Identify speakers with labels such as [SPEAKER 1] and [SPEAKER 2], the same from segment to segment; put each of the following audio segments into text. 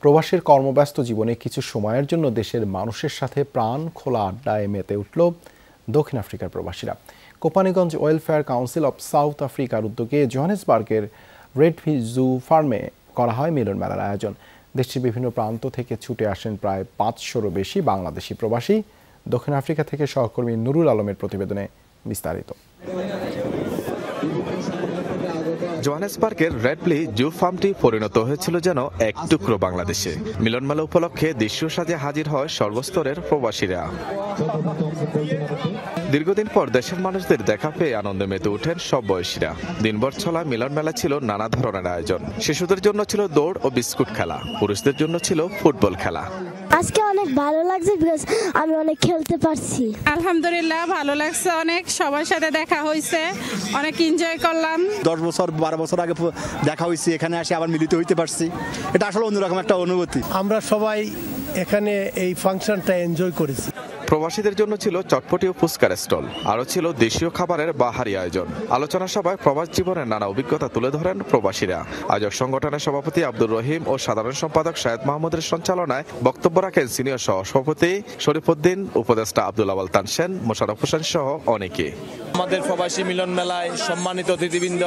[SPEAKER 1] প্রবাসীর কর্মব্যস্ত জীবনে কিছু সময়ের জন্য দেশের মানুষের সাথে প্রাণ খোলা আড্ডায় মেতে উঠল দক্ষিণ আফ্রিকার প্রবাসীরা। কোপানীগঞ্জ ওয়েলফেয়ার কাউন্সিল অব সাউথ আফ্রিকার উদ্যোগে জোহানেসবার্গের রেডভি জু ফার্মে করা হয় মিলন মেলার আয়োজন। দেশটির বিভিন্ন প্রান্ত থেকে ছুটে আসেন প্রায় 500-রও বেশি বাংলাদেশি প্রবাসী। দক্ষিণ আফ্রিকা থেকে সহকর্মী নুরুল আলমের প্রতিবেদনে বিস্তারিত।
[SPEAKER 2] জোহানেসবার্গের রেডভি জু ফার্মটি পরিণত হয়েছিল যেন এক টুকরো বাংলাদেশে। মিলনমেলা উপলক্ষে দেশীয় সাজে হাজির হয় সর্বস্তরের প্রবাসীরা। দীর্ঘদিন পর দেশের মানুষদের দেখা পেয়ে আনন্দে মেতে ওঠেন সব বয়সীরা। দিনভর চলা মিলন মেলা ছিল নানা ধরনের আয়োজন। শিশুদের জন্য ছিল দৌড় ও বিস্কুট খেলা, পুরুষদের জন্য ছিল ফুটবল খেলা।
[SPEAKER 3] আজকে অনেক ভালো লাগছে, বিকজ আমি অনেক খেলতে পারছি।
[SPEAKER 4] আলহামদুলিল্লাহ ভালো লাগছে, অনেক সবার সাথে দেখা হয়েছে, অনেক এনজয় করলাম।
[SPEAKER 5] 10 বছর 12 বছর আগে দেখা হয়েছে, এখানে এসে আবার মিলিত হইতে পারছি। এটা আসলে অন্যরকম একটা অনুভূতি।
[SPEAKER 6] আমরা সবাই এখানে এই ফাংশনটা এনজয় করেছি।
[SPEAKER 2] প্রবাসীদের জন্য ছিল চটপটি ও ফুচকার স্টল, আরও ছিল দেশীয় খাবারের বাহারি আয়োজন। আলোচনা সভায় প্রবাস জীবনের নানা অভিজ্ঞতা তুলে ধরেন প্রবাসীরা। আয়োজক সংগঠনের সভাপতি আব্দুর রহিম ও সাধারণ সম্পাদক শাহেদ মাহমুদের সঞ্চালনায় বক্তব্য রাখেন সিনিয়র সহ-সভাপতি শরীফউদ্দিন, উপদেষ্টা আব্দুল আওয়াল তানসেন, মোশাররফ হোসেন সহ অনেকে।
[SPEAKER 7] আমাদের প্রবাসী মিলন মেলায় সম্মানিত অতিথিবৃন্দ,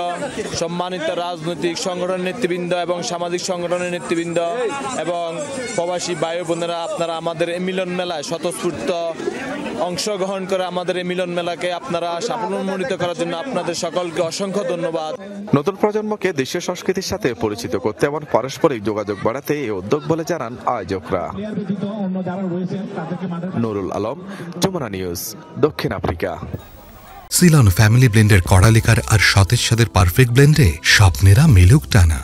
[SPEAKER 7] সম্মানিত রাজনৈতিক সংগঠনের নেতৃবৃন্দ এবং সামাজিক সংগঠনের নেতৃবৃন্দ এবং প্রবাসী ভাই বোনেরা, আপনারা আমাদের এই মিলন মেলায় স্বতঃস্ফূর্ত অংশগ্রহণ করে আমাদের এই মিলন মেলাকে আপনারা সাফল্যমণ্ডিত করার জন্য আপনাদের সকলকে অসংখ্য ধন্যবাদ।
[SPEAKER 2] নতুন প্রজন্মকে দেশীয় সংস্কৃতির সাথে পরিচিত করতে এবং পারস্পরিক যোগাযোগ বাড়াতে এই উদ্যোগ বলে জানান আয়োজকরা। নুরুল আলম, যমুনা নিউজ, দক্ষিণ আফ্রিকা।
[SPEAKER 8] সিলন ফ্যামিলি ব্লেন্ডের কড়া লিকার আর সতেজ স্বাদের পারফেক্ট ব্লেন্ডে স্বপ্নেরা মিলুক টানা।